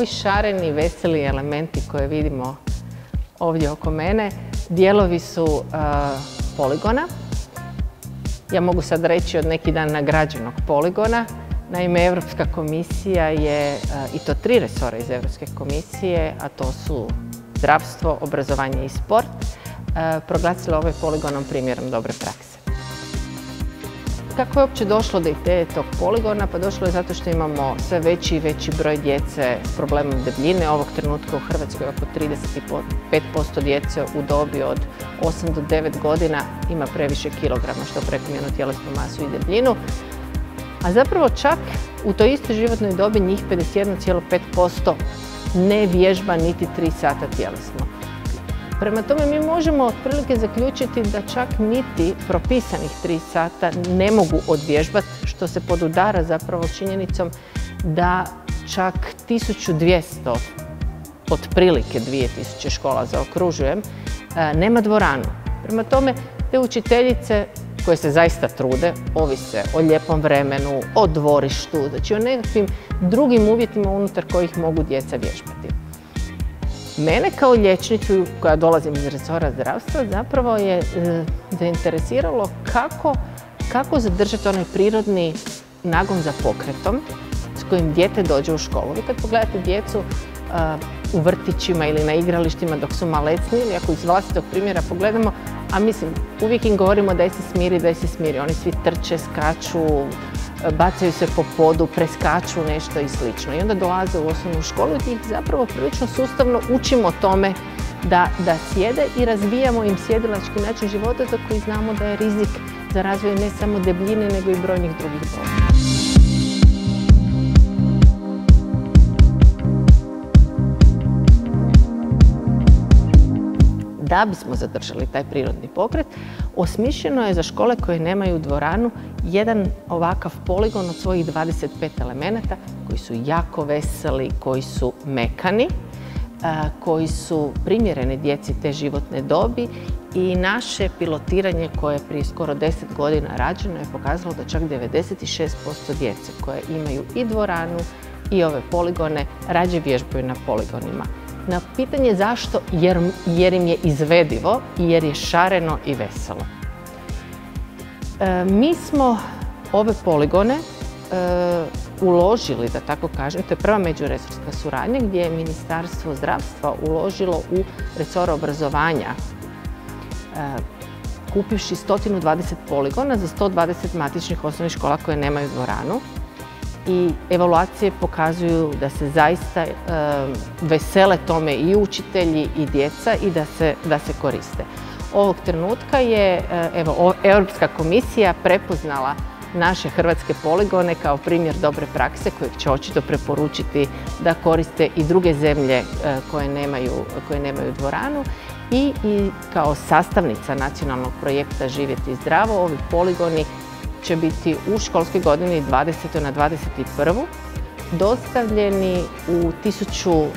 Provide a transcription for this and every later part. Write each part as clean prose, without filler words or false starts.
ovi šareni, veseli elementi koje vidimo ovdje oko mene, dijelovi su poligona. Ja mogu sad reći od neki dan nagrađenog poligona. Naime, Europska komisija je, i to 3 resora iz Europske komisije, a to su zdravstvo, obrazovanje i sport, proglasila ovaj poligonom primjerom dobre prakse. Kako je uopće došlo do ideje tog poligona? Pa došlo je zato što imamo sve veći i veći broj djece s problemom debljine. Ovog trenutka u Hrvatskoj oko 35% djece u dobi od 8 do 9 godina ima previše kilograma, što prekomjernu tjelesnu masu i debljinu. A zapravo čak u toj istoj životnoj dobi njih 51,5% ne vježba niti 3 sata tjelesno. Prema tome mi možemo otprilike zaključiti da čak niti propisanih 3 sata ne mogu odvježbati, što se podudara zapravo činjenicom da čak 1200, otprilike 2000 škola zaokružujem, nema dvoranu. Prema tome te učiteljice koje se zaista trude, ovise o lijepom vremenu, o dvorištu, znači o nekakvim drugim uvjetima unutar kojih mogu djeca vježbati. Mene kao liječnicu koja dolazim iz resora zdravstva zapravo je zainteresiralo kako zadržati onaj prirodni nagon za pokretom s kojim dijete dođe u školu. Vi kad pogledate djecu u vrtićima ili na igralištima dok su malecni, ili ako iz vlastitog primjera pogledamo, a mislim, uvijek im govorimo daj se smiri, daj se smiri. Oni svi trče, skaču, bacaju se po podu, preskaču nešto i slično. I onda dolaze u osnovnu školu i ih zapravo prilično sustavno učimo tome da sjede i razvijamo im sjedilački način života za koji znamo da je rizik za razvoj ne samo debljine, nego i brojnih drugih bolesti. Da bismo zadržali taj prirodni pokret, osmišljeno je za škole koje nemaju dvoranu jedan ovakav poligon od svojih 25 elemenata koji su jako veseli, koji su mekani, koji su primjereni djeci te životne dobi i naše pilotiranje koje je prije skoro 10 godina rađeno je pokazalo da čak 96% djece koje imaju i dvoranu i ove poligone rađe vježbaju na poligonima. Na pitanje zašto? Jer im je izvedivo i jer je šareno i veselo. Mi smo ove poligone uložili, da tako kažem, to je prva međuresorska suradnja gdje je Ministarstvo zdravstva uložilo u resor obrazovanja kupivši 120 poligona za 120 matičnih osnovnih škola koje nemaju dvoranu. I evaluacije pokazuju da se zaista vesele tome i učitelji i djeca i da se koriste. Ovog trenutka je Europska komisija prepoznala naše hrvatske poligone kao primjer dobre prakse kojeg će očito preporučiti da koriste i druge zemlje koje nemaju dvoranu i kao sastavnica nacionalnog projekta Živjeti zdravo ovi poligoni će biti u školskoj godini 20. na 21. dostavljeni u 1000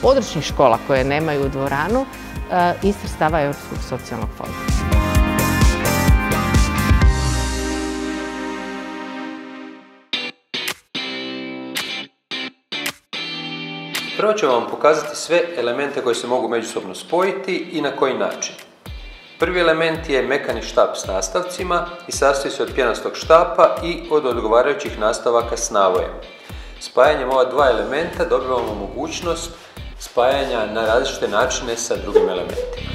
područnih škola koje nemaju dvoranu iz sredstava Europskog socijalnog fonda. Prvo ćemo vam pokazati sve elemente koji se mogu međusobno spojiti i na koji način. Prvi element je mekani štap s nastavcima i sastoji se od pjenastog štapa i od odgovarajućih nastavaka s navojem. Spajanjem ova dva elementa dobivamo mogućnost spajanja na različite načine sa drugim elementima.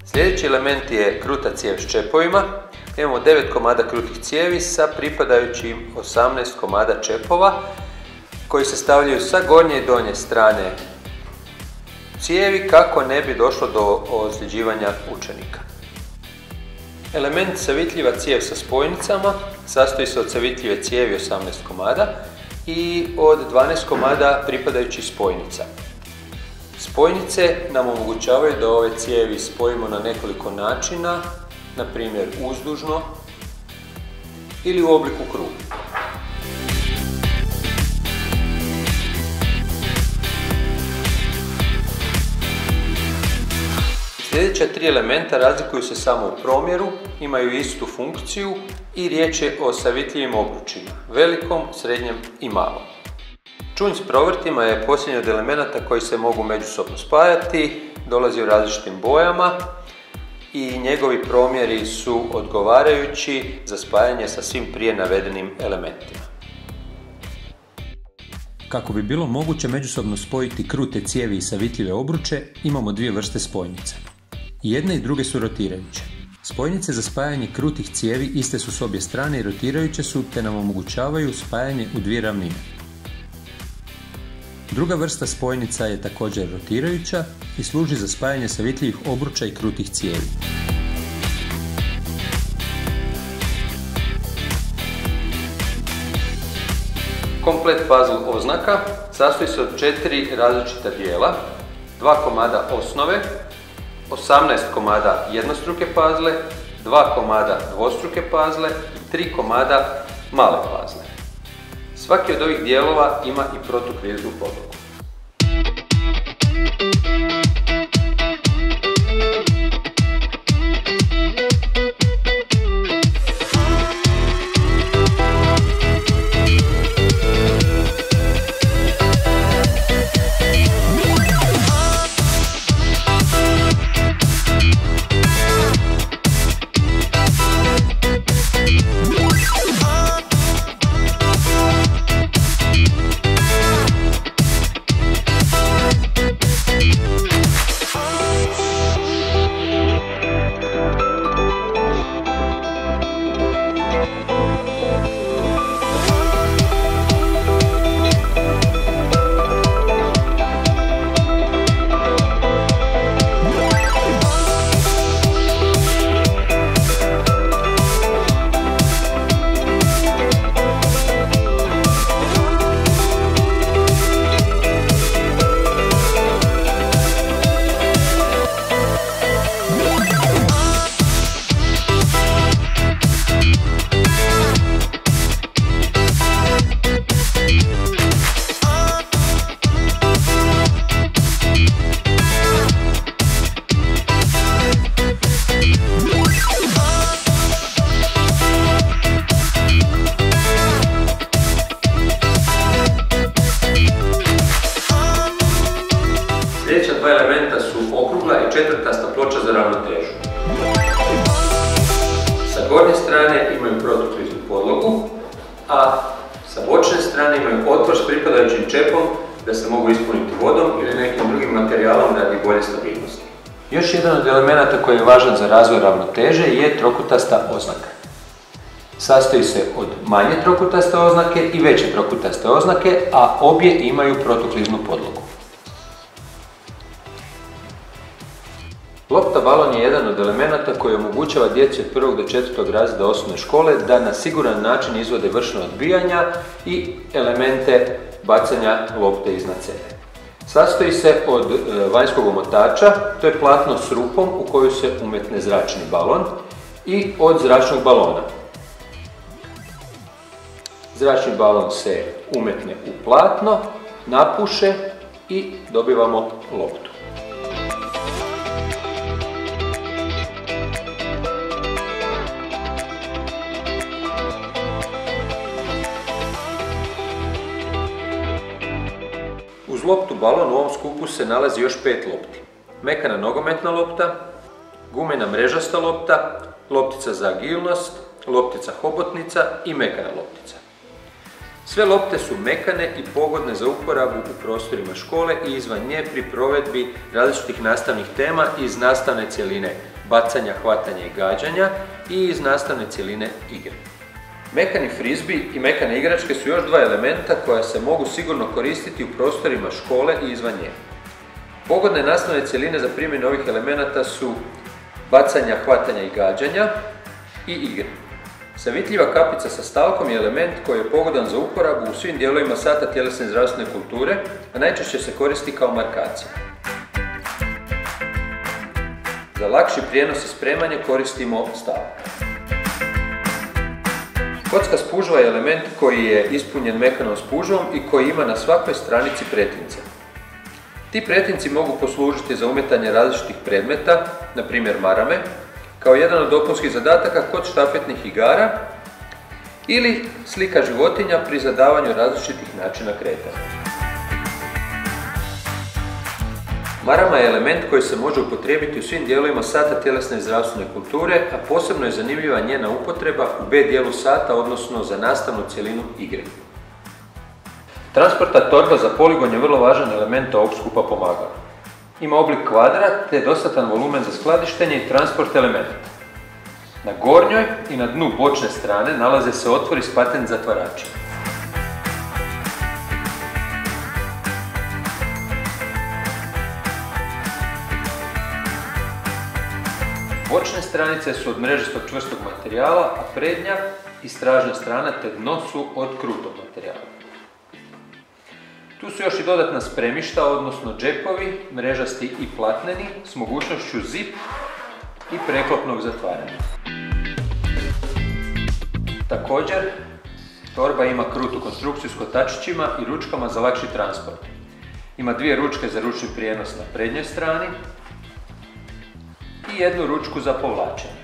Sljedeći element je kruta cijev s čepovima. Imamo 9 komada krutih cijevi sa pripadajućim 18 komada čepova koji se stavljaju sa gornje i donje strane cijevi kako ne bi došlo do ozljeđivanja učenika. Element savitljiva cijev sa spojnicama sastoji se od savitljive cijevi 18 komada i od 12 komada pripadajućih spojnica. Spojnice nam omogućavaju da ove cijevi spojimo na nekoliko načina, na primjer uzdužno ili u obliku kruga. Sljedeća 3 elementa razlikuju se samo u promjeru, imaju istu funkciju i riječ je o savitljivim obručima, velikom, srednjem i malom. Ščunj s provrtima je posljednji od elemenata koji se mogu međusobno spajati, dolazi u različitim bojama i njegovi promjeri su odgovarajući za spajanje sa svim prije navedenim elementima. Kako bi bilo moguće međusobno spojiti krute cijevi i savitljive obruče, imamo dvije vrste spojnica. Jedne i druge su rotirajuće. Spojnice za spajanje krutih cijevi iste su s obje strane i rotirajuće su te nam omogućavaju spajanje u dvije ravnine. Druga vrsta spojnica je također rotirajuća i služi za spajanje savitljivih obruča i krutih cijevi. Komplet puzzle oznaka sastoji se od 4 različita dijela, 2 komada osnove, 18 komada jednostruke puzzle, 2 komada dvostruke puzzle i 3 komada male puzzle. Svaki od ovih dijelova ima i protukriznu podlogu. Sljedeća dva elementa su okrugla i četvrtasta ploča za ravnotežu. Sa gornje strane imaju protukriznu podlogu, a sa bočne strane imaju otvor s pripadajućim čepom da se mogu ispuniti vodom ili nekim drugim materijalom radi bolje stabilnosti. Još jedan od elemenata koji je važan za razvoj ravnoteže je trokutasta oznaka. Sastoji se od manje trokutaste oznake i veće trokutaste oznake, a obje imaju protukliznu podlogu. Lopta balon je jedan od elemenata koji omogućava djeci od 1. do 4. razreda osnovne škole da na siguran način izvode vršna odbijanja i elemente bacanja lopte iznad sebe. Sastoji se od vanjskog omotača, to je platno s rupom u koju se umetne zračni balon, i od zračnog balona. Zračni balon se umetne u platno, napuše i dobivamo loptu. Uz loptu balon u ovom skupu se nalazi još 5 lopti. Mekana nogometna lopta, gumena mrežasta lopta, loptica za agilnost, loptica hobotnica i mekana loptica. Sve lopte su mekane i pogodne za uporabu u prostorima škole i izvan nje pri provedbi različitih nastavnih tema iz nastavne cjeline bacanja, hvatanja i gađanja i iz nastavne cjeline igre. Mekani frizbi i mekane igračke su još dva elementa koja se mogu sigurno koristiti u prostorima škole i izvan nje. Pogodne nastavne cjeline za primjenu ovih elemenata su bacanja, hvatanja i gađanja i igre. Savitljiva kapica sa stalkom je element koji je pogodan za uporabu u svim dijelovima sata tjelesne zdravstvene kulture, a najčešće se koristi kao markacija. Za lakši prijenos i spremanje koristimo stalk. Kocka spužva je element koji je ispunjen mekanom spužvom i koji ima na svakoj stranici pretince. Ti pretinci mogu poslužiti za umetanje različitih predmeta, na primjer marame, kao jedan od dopunskih zadataka kod štafetnih igara ili slika životinja pri zadavanju različitih načina kretanja. Marama je element koji se može upotrijebiti u svim dijelovima sata tjelesne i zdravstvene kulture, a posebno je zanimljiva njena upotreba u B dijelu sata, odnosno za nastavnu cjelinu igre. Transportna torba za poligon je vrlo važan element ovog skupa pomagala. Ima oblik kvadra te dostatan volumen za skladištenje i transport elemenata. Na gornjoj i na dnu bočne strane nalaze se otvori s patent zatvaračima. Bočne stranice su od mrežastog čvrstog materijala, a prednja i stražna strana te dno su od krutog materijala. Tu su još i dodatna spremišta, odnosno džepovi, mrežasti i platneni, s mogućnošću zip i preklopnog zatvaranja. Također, torba ima krutu konstrukciju s kotačićima i ručkama za lakši transport. Ima dvije ručke za ručni prijenos na prednjoj strani i jednu ručku za povlačenje.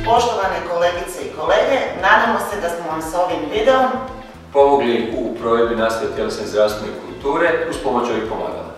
Poštovane kolegice i kolege, nadamo se da smo vam s ovim videom pomogli u provedbi nastave tjelesne i zdravstvene kulture uz pomoć ovih pomagala.